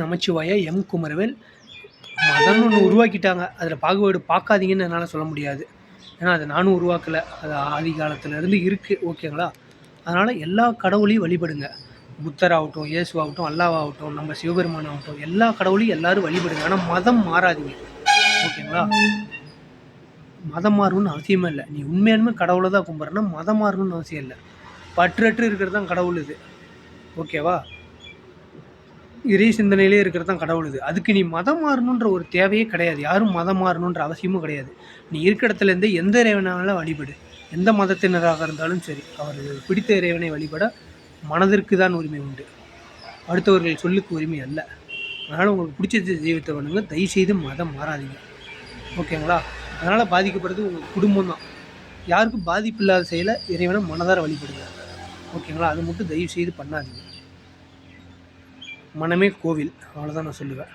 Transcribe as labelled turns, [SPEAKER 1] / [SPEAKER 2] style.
[SPEAKER 1] நமச்சிவாய M Kumaravel மதம்னு ஒன்று உருவாக்கிட்டாங்க. அதில் பாகுபாடு பார்க்காதீங்கன்னு என்னால் சொல்ல முடியாது. ஏன்னா அது நானும் உருவாக்கலை. அது ஆதி காலத்துலேருந்து இருக்குது. ஓகேங்களா? அதனால் எல்லா கடவுளையும் வழிபடுங்க. புத்தராகட்டும், இயேசுவாகட்டும், அல்லாவாகட்டும், நம்ம சிவபெருமான் ஆகட்டும், எல்லா கடவுளையும் எல்லோரும் வழிபடுங்க. ஆனால் மதம் மாறாதீங்க. ஓகேங்களா? மதம் மாறணும்னு அவசியமே இல்லை. நீ உண்மையாலுமே கடவுளை தான் கும்பிட்றன்னா மதம் மாறணும்னு அவசியம் இல்லை. பற்றற்று இருக்கிறது தான் கடவுள் இது. ஓகேவா? இறை சிந்தனையிலே இருக்கிறது தான் கடவுள் இது. அதுக்கு நீ மதம் மாறணுன்ற ஒரு தேவையே கிடையாது. யாரும் மதம் மாறணுன்ற அவசியமும் கிடையாது. நீ இருக்கிற இடத்துலேருந்தே எந்த இறைவனாலும் வழிபடு. எந்த மதத்தினராக இருந்தாலும் சரி, அவர்கள் பிடித்த இறைவனை வழிபட மனதிற்கு தான் உரிமை உண்டு. அடுத்தவர்கள் சொல்லுக்கு உரிமை அல்ல. அதனால் உங்களுக்கு பிடிச்ச தெய்வத்தை பண்ணுங்க. தயவுசெய்து மதம் மாறாதீங்க. ஓகேங்களா? அதனால் பாதிக்கப்படுறது உங்கள் குடும்பம் தான். யாருக்கும் பாதிப்பு இல்லாத செயலை இறைவனை மனதார வழிபடுங்க. ஓகேங்களா? அது மட்டும் தயவுசெய்து பண்ணாதீங்க. மனமே கோவில். அவ்வளோதான் நான் சொல்லுவேன்.